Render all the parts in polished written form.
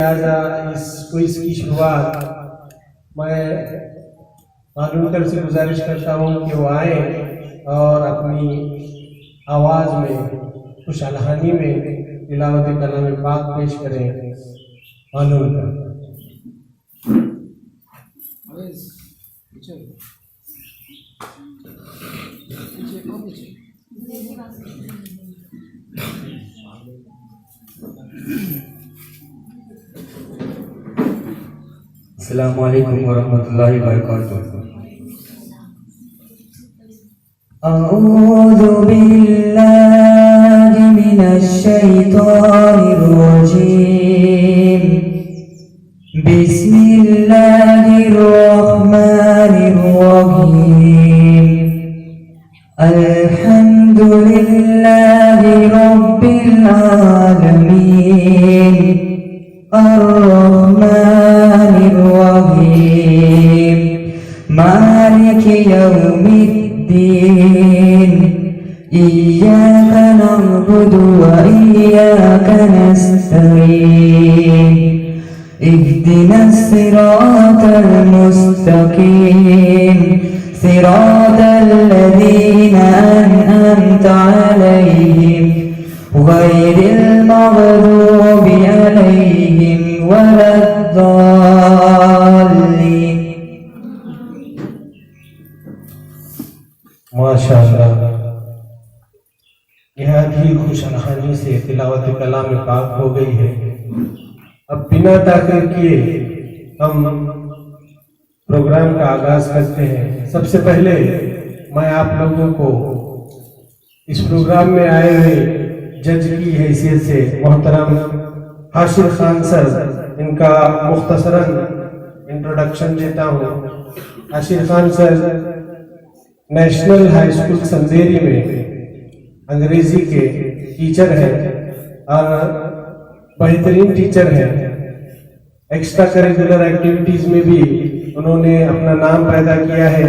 लिहाजा इस क्विज की शुरुआत मैं वॉलंटियर से गुजारिश करता हूँ कि वो आए और अपनी आवाज़ में कुछ अलहानी में तिलावत कलाम पाक पेश करें। वॉलंटियर अस्सलामु अलैकुम वरहमतुल्लाहि वबरकातुहू। अऊज़ु बिल्लाहि मिनश शैतानिर रजीम। बिस्मिल्लाहिर रहमानिर रहीम। अल्हम्दुलिल्लाहि रब्बिल आलमीन। अर्रहमानिर रहीम। मालिकि यौमिद्दीन। इय्याका नअबुदु व इय्याका नस्तईन। इहदिनस सिरातल मुस्तकीम। सिरातल लज़ीना अनअमता अलैहिम गैरिल मग़दूबि अलैहिम वलद्दाल्लीन। माशाअल्लाह, निहायत ही खुश अलहानी से तिलावत कलाम पाक हो गई है। अब बिना ताख़ीर किए हम प्रोग्राम का आगाज करते हैं। सबसे पहले मैं आप लोगों को इस प्रोग्राम में आए हुए जज की हैसियत से मोहतरम हाशिर खान सर इनका मुख्तसरन इंट्रोडक्शन देता हूँ। Hashir Khan sir national high school Sanderi में अंग्रेजी के टीचर हैं और बेहतरीन टीचर हैं। एक्स्ट्रा करिकुलर एक्टिविटीज में भी उन्होंने अपना नाम पैदा किया है।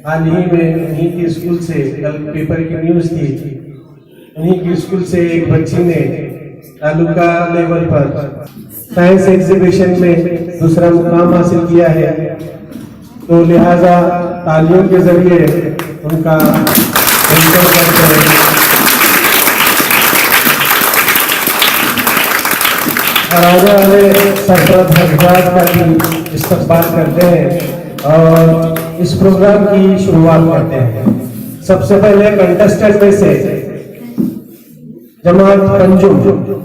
हाल ही में उन्हीं के स्कूल से, कल पेपर की न्यूज़ थी, उन्हीं के स्कूल से एक बच्ची ने तालुका लेवल पर साइंस एग्जीबिशन में दूसरा मुकाम हासिल किया है। तो लिहाजा तालियों के जरिए उनका वेलकम करते हैं। और आने वाले सरपरस्त हजरात का भी इस्तकबाल करते हैं और इस प्रोग्राम की शुरुआत करते हैं। सबसे पहले कंटेस्टेंट में से जमात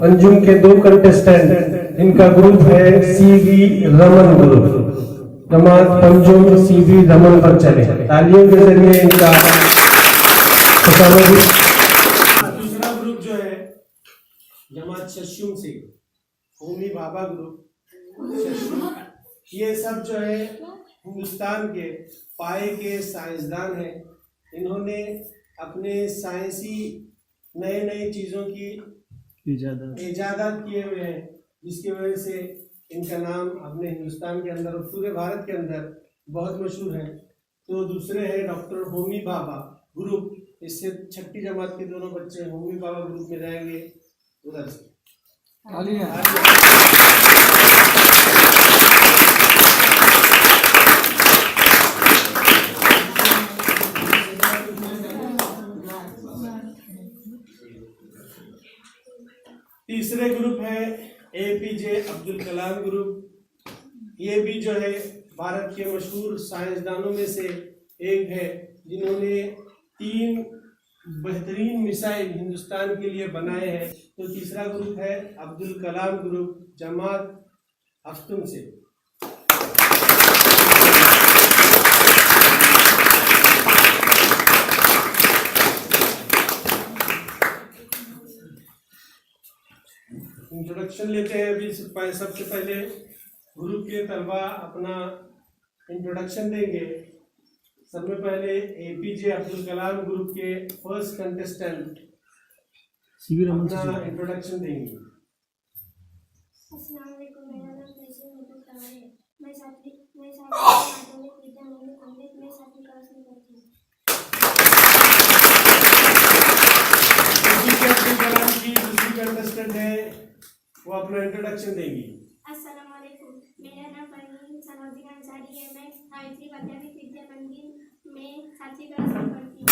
पंजुम के 2 कंटेस्टेंट, इनका ग्रुप है सीवी रमन ग्रुप। जमात पंजुम सीवी रमन पर चले, तालियों के जरिए इनका खुशामदीद। दूसरा ग्रुप जो है जमात शशुम से होमी बाबा ग्रुप, ये सब जो है हिंदुस्तान के पाए के साइंसदान हैं। इन्होंने अपने साइंसी नई चीज़ों की इजादात किए हुए हैं, जिसकी वजह से इनका नाम अपने हिंदुस्तान के अंदर और पूरे भारत के अंदर बहुत मशहूर है। तो दूसरे हैं डॉक्टर होमी बाबा ग्रुप, इससे 6ठी जमात के दोनों बच्चे होमी बाबा ग्रुप में जाएंगे। उधर से तीसरे ग्रुप है एपीजे अब्दुल कलाम ग्रुप। ये भी जो है भारत के मशहूर साइंसदानों में से एक है, जिन्होंने 3 बेहतरीन मिसाइल हिंदुस्तान के लिए बनाए हैं। तो तीसरा ग्रुप है अब्दुल कलाम ग्रुप, जमात हफ्तुम से। इंट्रोडक्शन लेते हैं अभी। सबसे पहले ग्रुप के तलबा अपना इंट्रोडक्शन देंगे। सबसे पहले एपीजे अब्दुल कलाम ग्रुप के फर्स्ट कंटेस्टेंट अपना इंट्रोडक्शन देंगे। अस्सलाम वालेकुम, मेरा नाम तहसीन अब्दुल कलाम है। मैं सातवीं माध्यमिक विद्यालय अमृत में 7वीं क्लास में पढ़ती हूँ। एपीजे अब्दुल कलाम की दूसरी कंटेस्टेंट है, वो अपना इंट्रोडक्शन देंगी। सावित्री विद्यापीठ विद्या मंदिर में 7वीं क्लास में पढ़ती हूँ।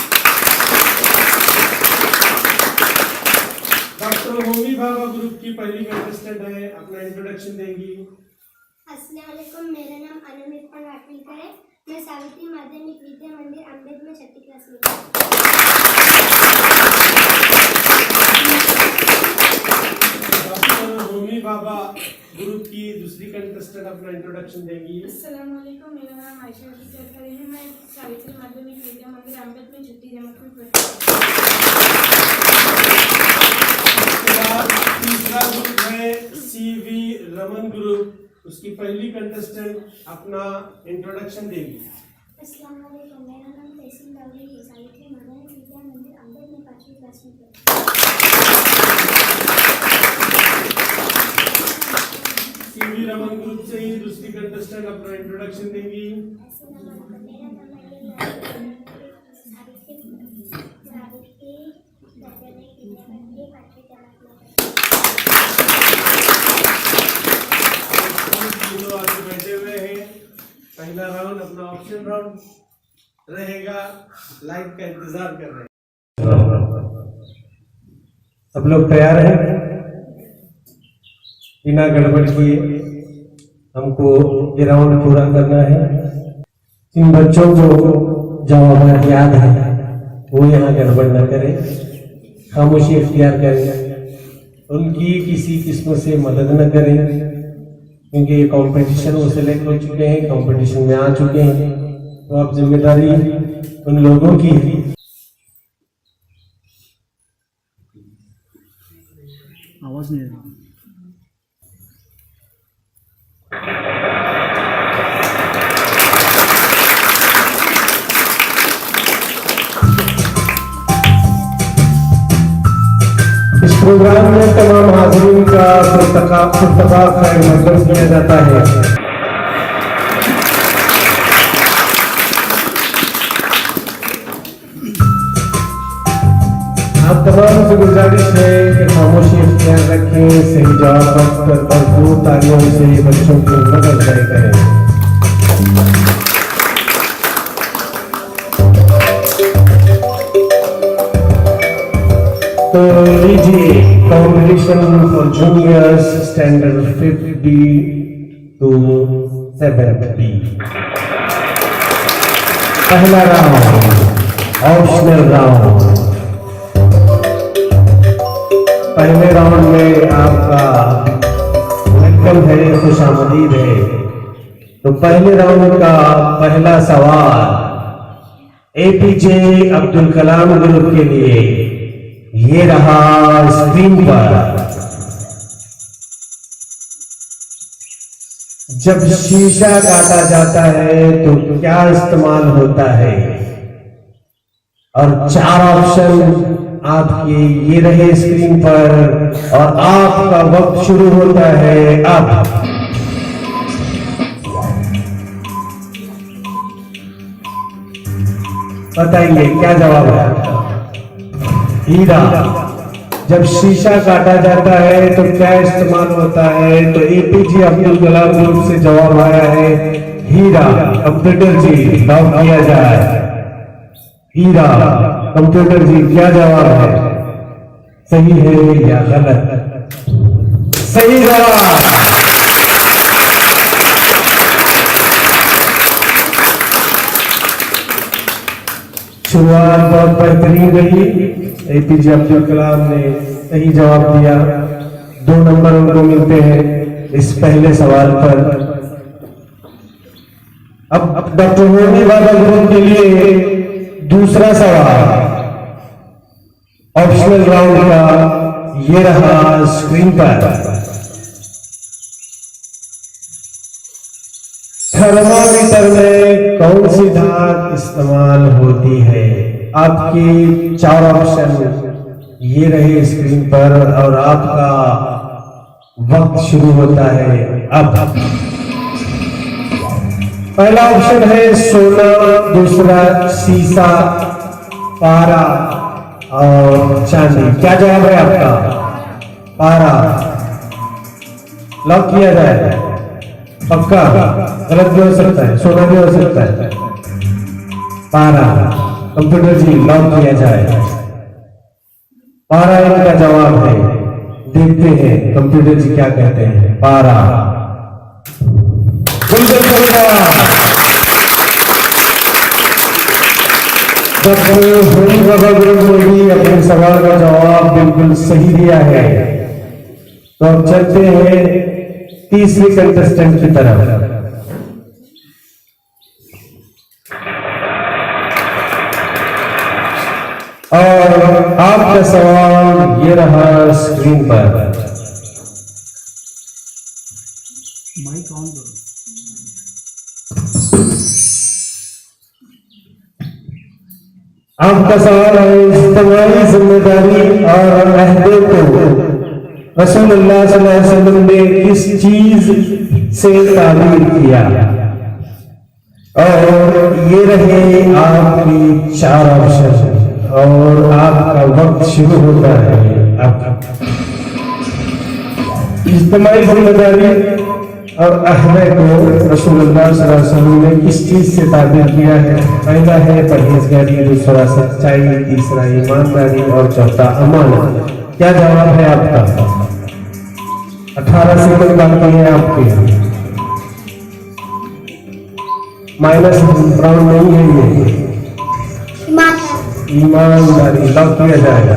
डॉक्टर होमी बाबा ग्रुप की पहली कंटेस्टेंट है, अपना इंट्रोडक्शन देंगी। अस्सलाम वालेकुम, मेरा नाम अनमित राठीकर है। मैं सावित्री माध्यमिक विद्या मंदिर अमृत में 6वीं क्लास में हूँ। डॉक्टर होमी बाबा ग्रुप की दूसरी कंटेस्टेंट अपना इंट्रोडक्शन देंगी। अस्सलाम वालेकुम, मेरा नाम आयशा चौधरी है। मैं सावित्री माध्यमिक विद्या मंदिर अमृत में 6ठी जमात में पढ़ती हूँ। तीसरा ग्रुप है CV रमन ग्रुप, उसकी पहली कंटेस्टेंट अपना इंट्रोडक्शन देगी। अस्सलाम वालेकुम, मेरा नाम तहसीन दावरी है। सावित्री माध्यमिक विद्या मंदिर अमृत में 5वीं क्लास में पढ़ती हूँ। CV रमन ग्रुप से ही दूसरी कंटेस्टेंट अपना इंट्रोडक्शन देगी। अस्सलाम वालेकुम, मेरा नाम अली सावित्री माध्यमिक विद्या मंदिर 5वीं क्लास में पढ़ती हूँ। तीनों आगे बैठे हुए हैं। पहला राउंड अपना ऑप्शन राउंड रहेगा, लाइव का इंतजार कर रहे हैं। सब लोग तैयार हैं? बिना गड़बड़ किए हमको ये राउंड पूरा करना है। इन बच्चों को जवाब याद है वो यहाँ गड़बड़ न करें, खामोशी इख्तियार करें, उनकी किसी किस्म से मदद न करें, क्योंकि ये कंपटीशन वो सेलेक्ट हो चुके हैं, कंपटीशन में आ चुके हैं, तो अब जिम्मेदारी उन लोगों की है। आवाज नहीं आ रही। इस प्रोग्राम में तमाम हाजिरीन का पुरतका खैर मकदम किया जाता है। आप तमाम से गुजारिश है कि खामोशी इख्तियार रखें, सही जवाब वक्त पर भरपूर तालियों से बच्चों की मदद करें। तो लीजिए competition for juniors standard 5B to 7B। पहला राउंड ऑप्शनल राउंड। पहले राउंड में आपका वेलकम है, खुशामदीद है। तो पहले राउंड का पहला सवाल APJ अब्दुल कलाम ग्रुप के लिए ये रहा स्क्रीन पर। जब शीशा काटा जाता है तो क्या इस्तेमाल होता है? और 4 ऑप्शन आपके ये रहे स्क्रीन पर और आपका वक्त शुरू होता है अब। बताइए क्या जवाब है आपका? हीरा। जब शीशा काटा जाता है तो क्या इस्तेमाल होता है? तो APJ अब्दुल कलाम ग्रुप से जवाब आया है हीरा। कंप्यूटर जी लॉक किया जाए। हीरा। कंप्यूटर जी क्या जवाब है, सही है या गलत? सही जवाब। शुरुआत बहुत बेहतरीन रही। APJ अब्दुल कलाम ने सही जवाब दिया, 2 नंबर उनको मिलते हैं इस पहले सवाल पर। अब डॉक्टर होमी बाबा ग्रुप के लिए दूसरा सवाल ऑप्शनल राउंड का ये रहा स्क्रीन पर। थर्मामीटर में कौन सी धात इस्तेमाल होती है? आपके 4 ऑप्शन ये रहे स्क्रीन पर और आपका वक्त शुरू होता है अब। पहला ऑप्शन है सोना, दूसरा सीसा, पारा और चांदी। क्या जवाब है आपका? पारा। लॉक किया जाए। पक्का? गलत भी हो सकता है, सोना भी हो सकता है। पारा। कंप्यूटर जी लॉक किया जाए। पारा इनका जवाब है। देखते हैं कंप्यूटर जी क्या कहते हैं। पारा। बिल्कुल सही जवाब। डॉक्टर होमी बाबा गुरु ने अपने सवाल का जवाब बिल्कुल सही दिया है। तो अब चलते हैं तीसरे कंटेस्टेंट की तरफ। और आपका सवाल ये रहा स्क्रीन पर। माइक ऑन करो। आपका सवाल है इज्तिमाई जिम्मेदारी और अहदे को रसूलुल्लाह सल्लल्लाहु अलैहि वसल्लम ने किस चीज से ताबीर किया? और ये रहे आपके 4 ऑप्शन और आपका वक्त शुरू होता है। आपका इज्तिमाई जिम्मेदारी और अहदे को रसूलुल्लाह सल्लल्लाहु अलैहि वसल्लम ने किस चीज से ताबीर किया है? पहला है परहेजगारी, दूसरा सच्चाई, तीसरा ईमानदारी और चौथा अमानत। क्या जवाब है आपका? 18 सेकंड बाकी है आपके। माइनस राउंड नहीं है ये। ईमानदारी लॉक किया जाएगा।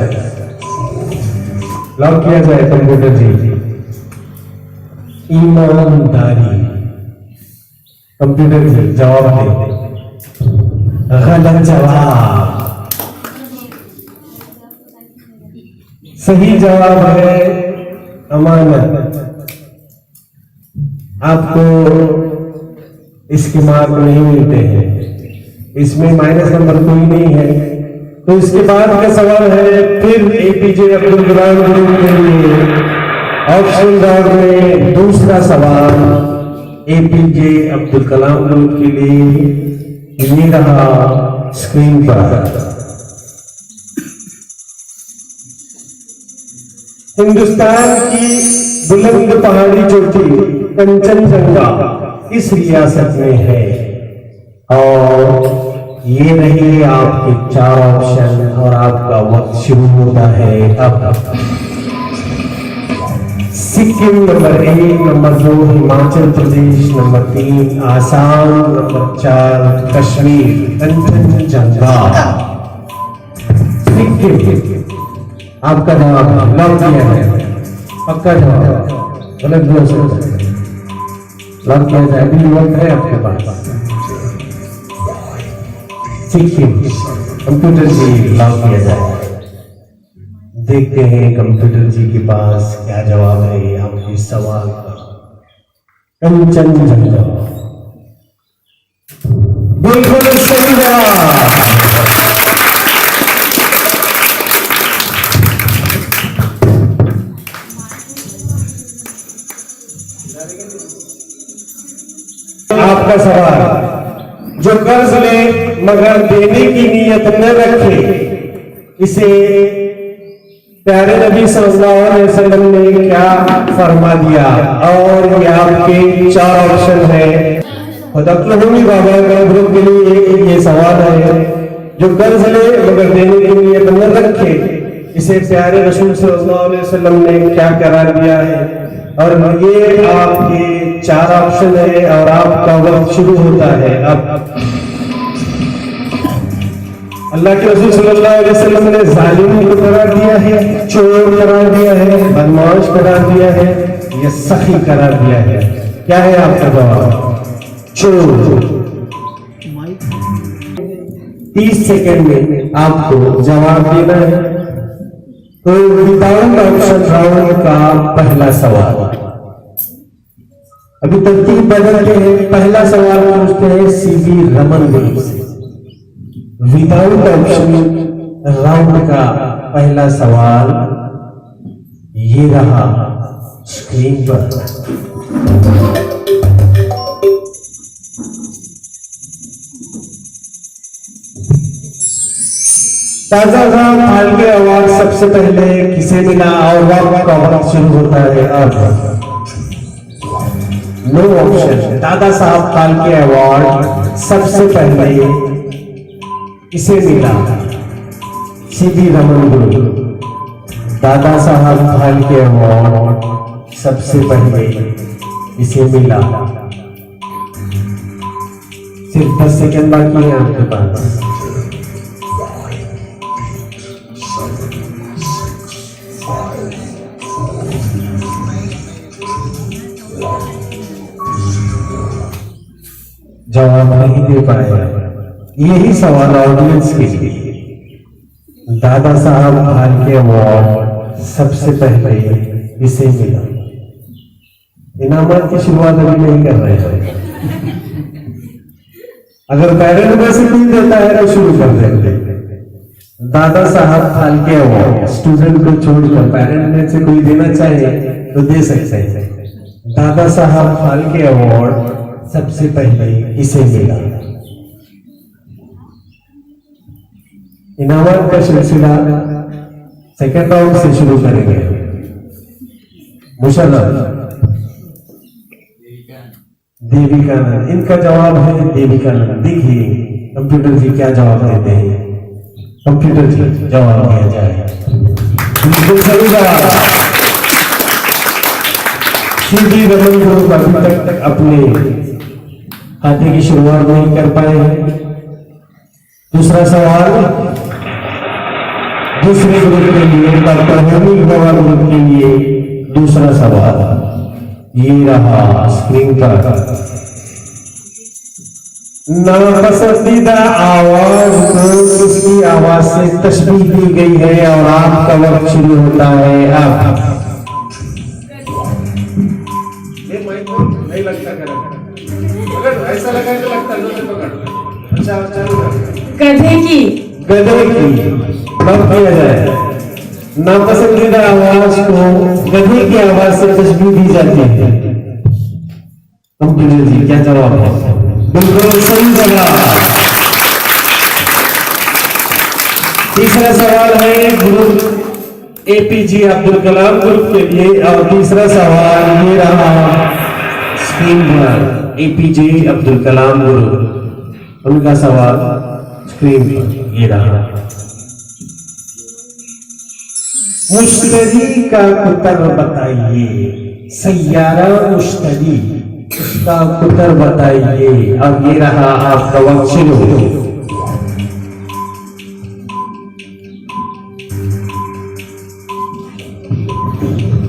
लॉक किया जाए कंप्यूटर जी। ईमानदारी। कंप्यूटर जी जवाब दे। गलत जवाब। सही जवाब है अमानत। आपको इसके मार्क नहीं मिलते हैं, इसमें माइनस नंबर कोई नहीं है। तो इसके बाद का सवाल है फिर एपीजे अब्दुल कलाम ग्रुप के लिए ऑप्शन राउंड में दूसरा सवाल एपीजे अब्दुल कलाम ग्रुप के लिए ये रहा स्क्रीन पर। हिंदुस्तान की बुलंद पहाड़ी चोटी कंचनजंगा किस रियासत में है? और ये रहे आपके 4 ऑप्शन और आपका वक्त शुरू होता है अब। Sikkim number 1, number 2 Himachal Pradesh, number 3 Assam, number 4 Kashmir Kanchenjunga. Sikkim आपका जवाब लॉक किया है। पक्का जवाब? गलत भी हो सकता है। लॉक किया जाए, अभी वक्त है आपके पास। सिक्किम कंप्यूटर जी लॉक किया जाए। देखते हैं कंप्यूटर जी के पास क्या जवाब है आपके सवाल का। कंचनजंगा बिल्कुल सही जवाब। आपका सवाल, जो कर्ज ले मगर देने की नीयत न रखे, इसे प्यारे नबी सल्लल्लाहु अलैहि वसल्लम ने क्या फरमा दिया? और ये आपके 4 ऑप्शन है। डॉक्टर होमी बाबा ग्रुप के लिए ये सवाल है, जो कर्ज ले मगर देने की नीयत न रखे, इसे प्यारे रसूल सल्लल्लाहु अलैहि वसल्लम ने क्या करार दिया है? और ये आपके 4 ऑप्शन है और आपका वक्त शुरू होता है अब। अल्लाह के रसूल सल्लल्लाहु अलैहि वसल्लम ने जालिम को करार दिया है, चोर करार दिया है, बदमाश करार दिया है, या सखी करार दिया है? क्या है आपका जवाब? चोर। 30 सेकंड में आपको जवाब देना है। तो विदाउट ऑप्शन राउंड का पहला सवाल। अभी तरतीब बदलते हैं। पहला सवाल पूछते हैं सीवी रमन ग्रुप से। विदाउट ऑप्शन राउंड का पहला सवाल ये रहा स्क्रीन पर। ताजा थाल के आवाज सबसे पहले किसे मिला? और वक्त शुरू होता है अब। No option. Dada Saheb Phalke award सबसे पहले इसे मिला, सीवी रमन गुरु। दादा साहब फाल्के अवार्ड सबसे पहले इसे मिला। सिर्फ 10 सेकंड बाकी है आपके पास। जवाब नहीं दे पाए। यही सवाल ऑडियंस के लिए। दादा साहब फाल्के अवार्ड सबसे पहले इसे मिला। इनामत की शुरुआत अभी नहीं कर रहे हैं। अगर पेरेंट में से नहीं देता है तो शुरू कर देंगे। दादा साहब फाल्के अवार्ड स्टूडेंट को छोड़कर पेरेंट में से कोई देना चाहे तो दे सकते हैं। दादा साहब फाल्के अवार्ड सबसे पहले इसे मिला। इनामत का सिलसिला सेकेंड राउंड से शुरू करेंगे। मुशर्रफ, देविकानंद, इनका जवाब है देविकानंद। देखिए कंप्यूटर जी क्या जवाब देते हैं। कंप्यूटर जी जवाब दिया जाए। बिल्कुल सही जवाब। सीवी रमन गुरु अभी तक अपने खाते की शुरुआत नहीं कर पाए हैं। दूसरा सवाल दूसरे ग्रुप के लिए, डॉक्टर होमी गवार ग्रुप के लिए दूसरा सवाल ये रहा स्क्रीन पर। नापसंदीदा आवाज को किसकी आवाज से तशबीह दी गई है और आपका वक्त शुरू होता है अब। नहीं लगता अगर ऐसा लगा तो लगता है पकड़। अच्छा चालू कर। गधे की कब किया जाए। नापसंदीदा आवाज को गधे की आवाज से तशबीह दी जाती है। कंप्यूटर जी क्या जवाब है। बिल्कुल सही जवाब। तीसरा सवाल है group APJ Abdul Kalam group के लिए और तीसरा सवाल ये रहा स्क्रीन पर। एपीजे अब्दुल कलाम ग्रुप, उनका सवाल स्क्रीन पर ये रहा। मुश्तरी का कुतर बताइए। सैयारा मुश्तरी, उसका कुतर बताइए। अब ये रहा आपका वक्त शुरू।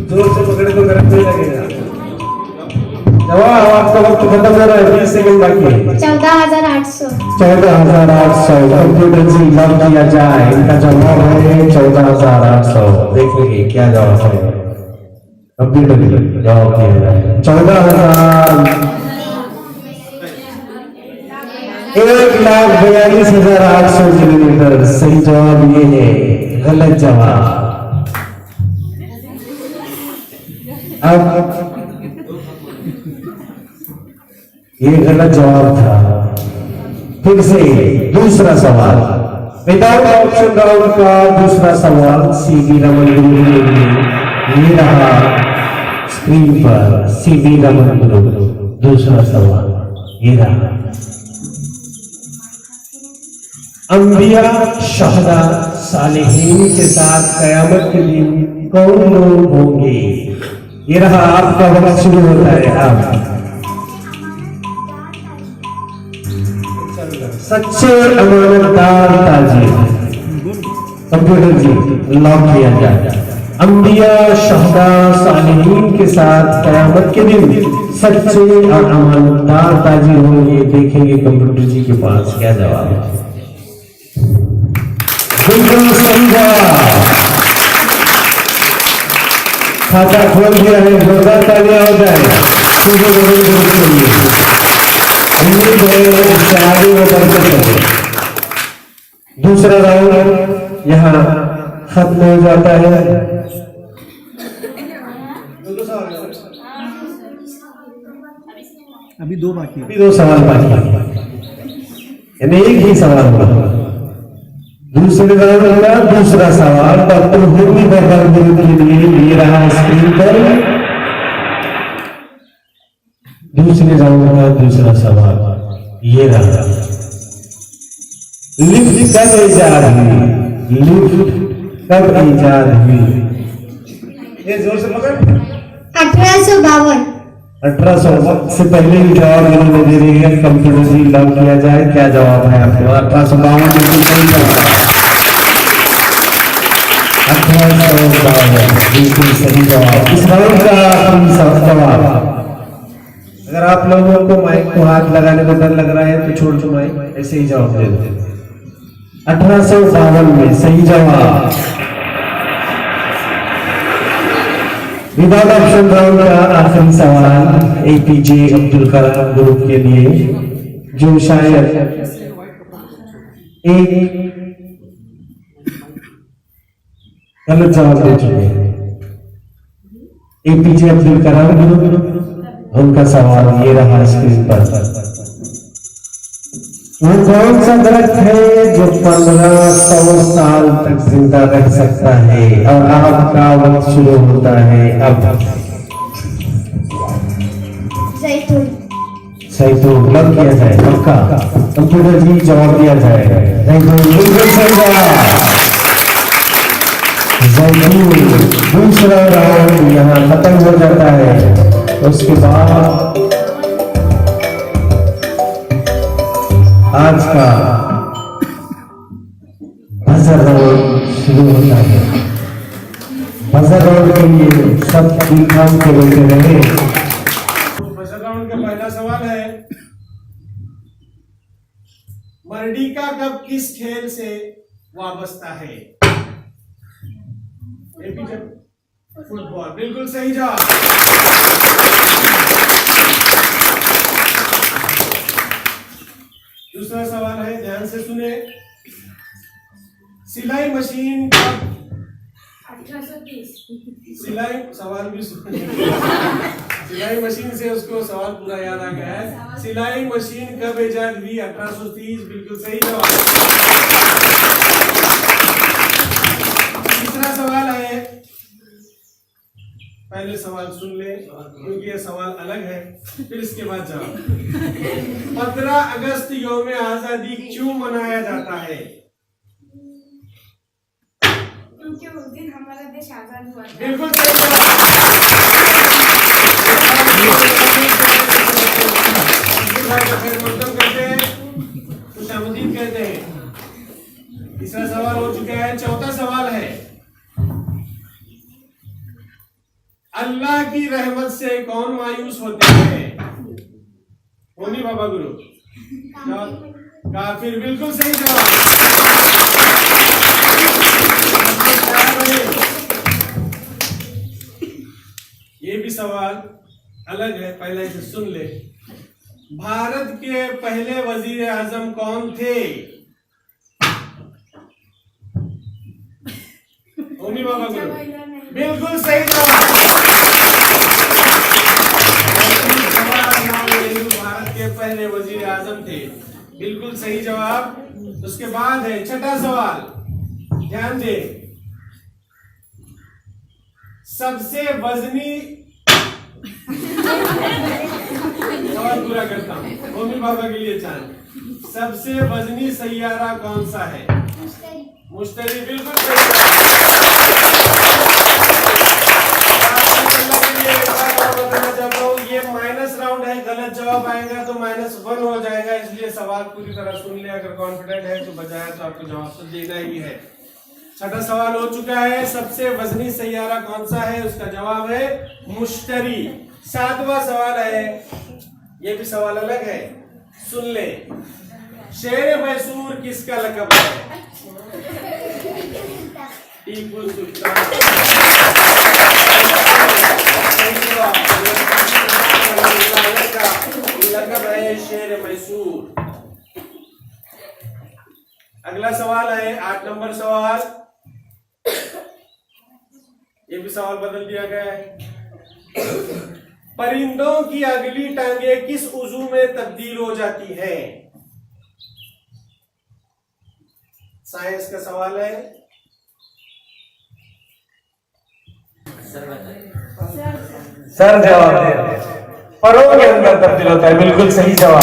जोर से पकड़े तो करंट नहीं लगेगा। जवाब आपका वक्त खत्म हो रहा है। 20 सेकंड बाकी है। 14,800। 14,800। कंप्यूटर जी लॉक किया जाए। इनका जवाब है 14,800। देखेंगे क्या जवाब है। कंप्यूटर जी जवाब दिया जाए। 14,000 1,42,800 किलोमीटर। सही जवाब ये है। गलत जवाब। अब ये गलत जवाब था। फिर से दूसरा सवाल विदाउट ऑप्शन राउंड का दूसरा सवाल सीवी रमन गुरु के लिए ये रहा स्क्रीन पर। सीवी रमन गुरु दूसरा सवाल ये रहा। अंबिया शहदा सालिहीन के साथ कयामत के दिन कौन लोग होंगे। ये रहा आपका वक्त शुरू होता है अब। सच्चे अमानतदार ताजी। कंप्यूटर जी लॉक किया जाए। अंबिया शहदा सालिहीन के साथ कयामत के दिन सच्चे और अमानतदार ताजी होंगे। देखेंगे कंप्यूटर जी के पास क्या जवाब है। बिल्कुल सही जवाब। खाता खोल दिया है। जोरदार तालियां हो जाए। उम्मीद है इससे आगे वो बढ़ते चले। दूसरा राउंड यहाँ खत्म हो जाता है। अभी 2 बाकी है। अभी 2 सवाल बाकी है, यानी एक ही सवाल होगा। दूसरे राउंड का दूसरा सवाल डॉक्टर होमी गवार गुरु के लिए ये रहा स्क्रीन पर। दूसरे राउंड का दूसरा सवाल ये रहा, लिफ्ट कब इजाद हुई? लिफ्ट कब इजाद हुई? ये जोर से मगर 1852। 1800 से पहले ही जवाब इन्होंने दे दिया है। कंप्यूटर जी लॉक किया जाए, क्या जवाब है आपके? 1852 बिल्कुल सही जवाब। 1852 बिल्कुल सही जवाब। इस राउंड का आखिरी जवाब। अगर आप लोगों को माइक को हाथ लगाने को डर लग रहा है तो छोड़ दो माइक, ऐसे ही जवाब दे दो। 1852 में सही जवाब। विभाग ऑप्शन राउंड का आखिरी सवाल एपीजे अब्दुल कलाम ग्रुप के लिए, जो शायद एक गलत जवाब दे चुके हैं। एपीजे अब्दुल कलाम ग्रुप, उनका सवाल ये रहा स्क्रीन पर। वो कौन सा दरख्त है जो 1500 साल तक जिंदा रह सकता है? और आपका वक्त शुरू होता है अब। जैतून। जैतून लग किया जाए, पक्का कंप्यूटर जी जवाब दिया जाए। जैतून बिल्कुल सही जवाब। जैतून। दूसरा राउंड यहाँ खत्म हो जाता है। उसके बाद आज का बजर राउंड शुरू होता है। बजर राउंड के लिए सब दिल थाम के बैठे रहे। बजर राउंड का पहला सवाल है, मर्डिका कब किस खेल से वाबस्ता है? फुटबॉल बिल्कुल सही जवाब। दूसरा सवाल है, ध्यान से सुने, सिलाई मशीन कब 1830। सिलाई सवाल भी सुने। सिलाई मशीन से उसको सवाल पूरा याद आ गया है। सिलाई मशीन कब इजाद हुई? 1830 बिल्कुल सही जवाब। तीसरा सवाल है, पहले सवाल सुन ले क्योंकि यह सवाल अलग है, फिर इसके बाद जवाब। 15 अगस्त यौम आजादी क्यों मनाया जाता है? क्योंकि उस दिन हमारा देश आजाद हुआ था। बिल्कुल सही जवाब। करते हैं, खुशामदीद कहते हैं। तीसरा सवाल हो चुका है। चौथा सवाल है, अल्लाह की रहमत से कौन मायूस होते हैं? होनी बाबा गुरु काफिर बिल्कुल सही जवाब। ये भी सवाल अलग है, पहले इसे सुन ले। भारत के पहले वजीर आजम कौन थे? होनी बाबा गुरु बिल्कुल सही जवाब। भारत के पहले वजीर आजम थे, बिल्कुल सही जवाब। उसके बाद है छठा सवाल, ध्यान दे, सबसे वजनी सवाल पूरा करता हूँ मम्मी पापा के लिए चांद। सबसे वजनी सैयारा कौन सा है? मुश्तरी बिल्कुल सही जवाब। ये माइनस राउंड है, गलत जवाब आएगा तो -1 हो जाएगा, इसलिए सवाल पूरी तरह सुन ले। अगर कॉन्फिडेंट है तो बजाया तो आपको जवाब तो देना ही है। छठा सवाल हो चुका है, सबसे वजनी सैयारा कौन सा है? उसका जवाब है मुश्तरी। सातवां सवाल है, ये भी सवाल अलग है, सुन ले, शेर मैसूर किसका लक़ब है? टीपू सुल्तान। लक़ब है शेर मैसूर। अगला सवाल है 8 नंबर सवाल, ये भी सवाल बदल दिया गया है। परिंदों की अगली टांगे किस उज़ू में तब्दील हो जाती है? साइंस का सवाल है। सर जवाब दे। परों के अंदर तब्दील होता है। बिल्कुल सही जवाब।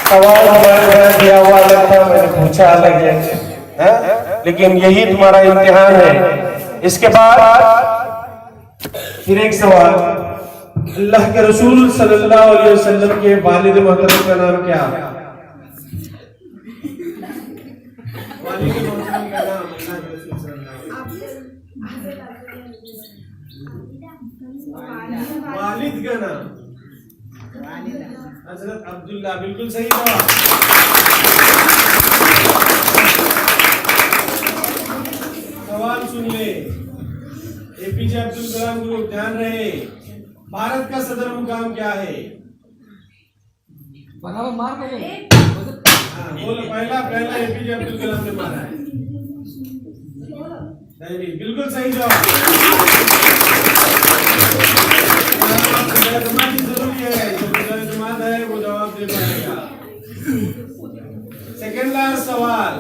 सवाल बड़ा दिया हुआ लगता, मैंने पूछा अलग है, लेकिन यही तुम्हारा इम्तिहान है। इसके बाद फिर एक सवाल, अल्लाह के रसूल सल्लल्लाहु अलैहि वसल्लम के वालिद मोहतरम का नाम क्या? वालिद मोहतरम का नाम, अल्लाह के रसूल सल्लल्लाहु वालिद का नाम हजरत अब्दुल्ला। बिल्कुल सही जवाब। सवाल सुन ले, एपीजे अब्दुल कलाम ग्रुप, ध्यान रहे, भारत का सदर मुकाम क्या है? बोलो, पहला एपीजे अब्दुल कलाम ने मारा है। बिल्कुल सही जवाब। जरूरी है, जो जमात है वो जवाब दे पाएगा। सेकेंड लास्ट सवाल,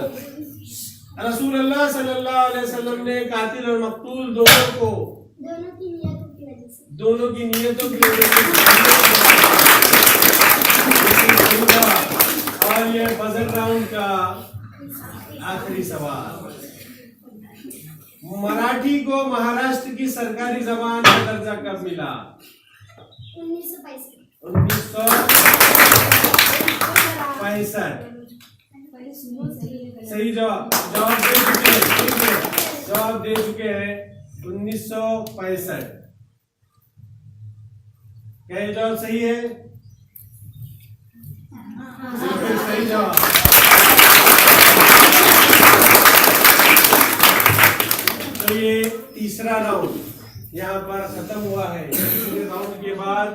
रसूलुल्लाह सल्लल्लाहु अलैहि वसल्लम ने कातिल और मकतूल दोनों की नियतों की वजह से। और ये बजट राउंड का आखिरी सवाल, मराठी को महाराष्ट्र की सरकारी जबान का दर्जा कब मिला? 1965। सही जवाब दे चुके हैं 1965। क्या ये जवाब सही है? सही जवाब। तो ये तीसरा राउंड यहाँ पर खत्म हुआ है। तीसरे राउंड के बाद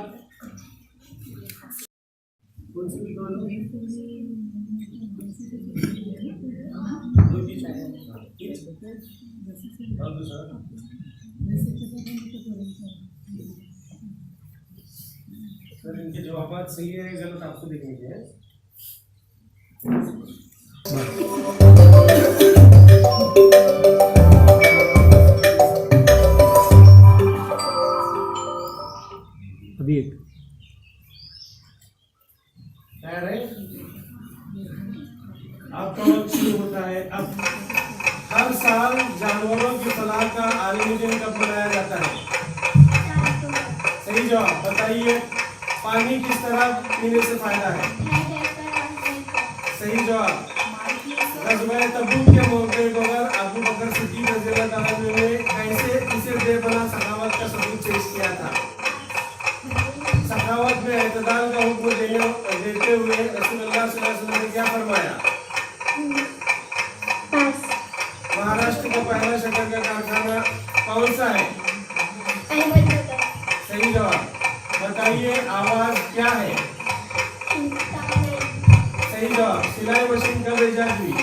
सर इनके जवाब सही है गलत आपको देखने के हैं। अभी एक तैयार है? आपका वक्त शुरू होता है। अब हर साल जानवरों की फलाह का आलमी दिन कब मनाया जाता है? सही जवाब बताइए। पानी किस तरह पीने से फायदा है? सही जवाब। ग़ज़वा तबूक के मौके पर अबू बकर सिद्दीक़ रज़ियल्लाहु अन्हु ने कैसे इसे बेपनाह सखावत का सबूत पेश किया था? सखावत में एतदाल का हुक्म देते हुए रसूलुल्लाह सल्लल्लाहु अलैहि वसल्लम ने क्या फरमाया? महाराष्ट्र का पहला शक्कर का कारखाना कौन सा है? सही जवाब। बताइए आवाज क्या है? सही जवाब। सिलाई मशीन कब इजाद हुई?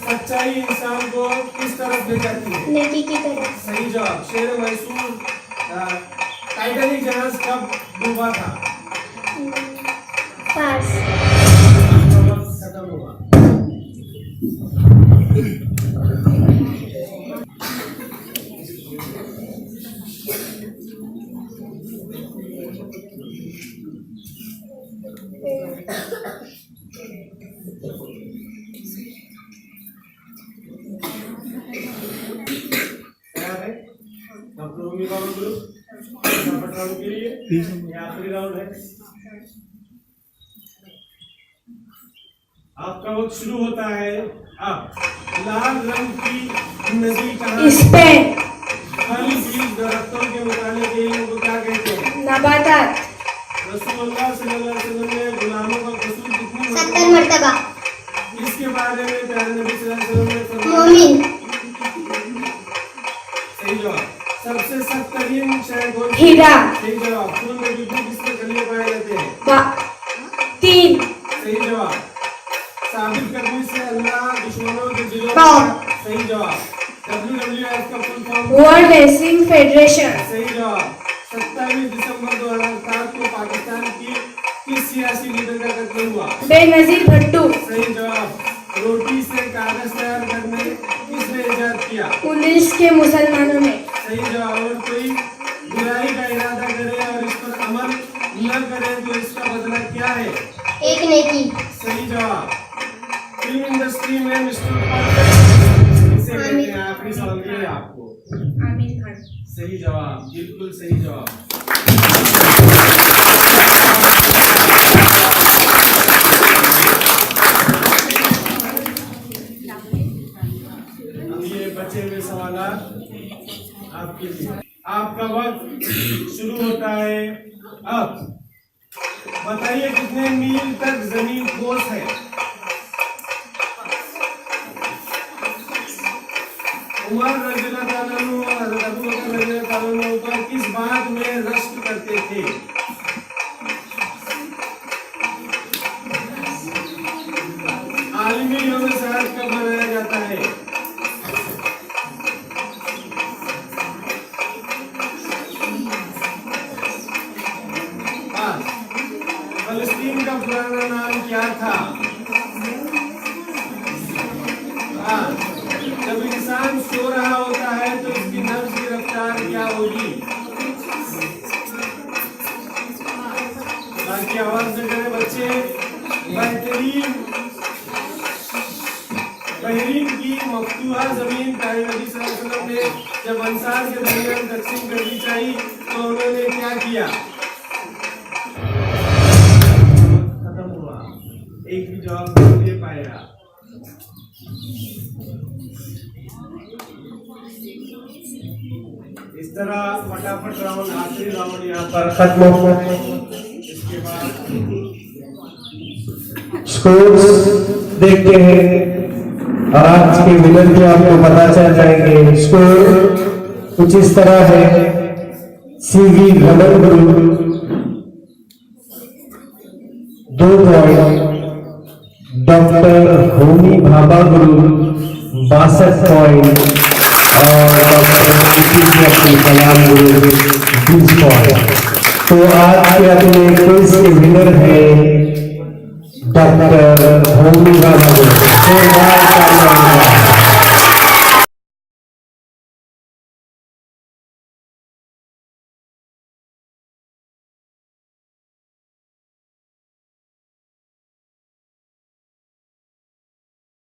सच्चाई इंसान को किस तरफ ले जाती है? नेकी की तरफ। सही जवाब। शेर मैसूर टाइटैनिक जहाज कब डूबा था? पास। खत्म हुआ। राउंड के लिए ये आखिरी राउंड है। आपका वक्त शुरू होता है अब। लाल रंग की नदी कहाँ? स्पेन। फल बीज दरख्तों के मुताबिक इनको क्या कहते हैं? नबातात। रसूलुल्लाह सल्लल्लाहु अलैहि वसल्लम ने गुलामों का कसूर कितनी 70 मर्तबा। इसके बारे में प्यारे नबी सल्लल्लाहु अलैहि वसल्लम ने फरमाया मोमिन। सही जवाब। सबसे सख्त तरीन शय कौन? हीरा। सही जवाब। खून में कितने किसके खलिए पाए जाते हैं? 3। सही जवाब। साबित करने से अल्लाह दुश्मनों के दिलों में। सही जवाब। WWF का full form? World wrestling federation. सही जवाब। 27 दिसंबर 2007 को पाकिस्तान की किस सियासी लीडर का कत्ल हुआ? बेनजीर भुट्टो। सही जवाब। रोटी से कागज तैयार करने किसने किया? पुलिस के मुसलमानों ने। सही जवाब। और कोई बुराई का इरादा करे और इस पर अमल न करे तो इसका बदला क्या है? एक नेकी। सही जवाब। फिल्म इंडस्ट्री में मिस्टर परफेक्ट किसे कहते हैं? आखिरी सवाल ये है आपको। आमिर खान। सही जवाब, बिल्कुल सही जवाब। अब ये बचे हुए सवाल आपके लिए। आपका वक्त शुरू होता है अब। बताइए कितने मील तक जमीन ठोस है? उमर रज़ियल्लाहु ताला अन्हु और हज़रत अबू बकर रज़ियल्लाहु ताला अन्हु पर किस बात में रश्क करते थे? आलमी यौम शहादत कब मनाया जाता है? फलस्तीन का पुराना नाम क्या था? जब इंसान सो रहा होता है तो इसकी नब्ज की रफ्तार क्या होगी? बाकी आवाज से करें बच्चे। बहरीन की मफ्तूहा जमीन प्यारे नबी सल्लल्लाहु अलैहि वसल्लम ने जब अंसार के दरमियान तकसीम करनी चाहिए तो उन्होंने क्या किया? खत्म हुआ, एक भी जवाब नहीं दे पाएगा। इस तरह फटाफट राउंड, आखिरी राउंड यहाँ पर खत्म हो। इसके बाद स्कोर्स देखते हैं और आज के विनर भी आपको पता चल जाएंगे। स्कोर कुछ इस तरह है। सीवी रमन गुरु 2 पॉइंट, डॉक्टर होमी भाभा गुरु 62 पॉइंट और डॉक्टर अब्दुल कलाम गुरु 20 पॉइंट। तो आज के अपने क्विज के विनर हैं डॉक्टर होमी भाभा गुरु।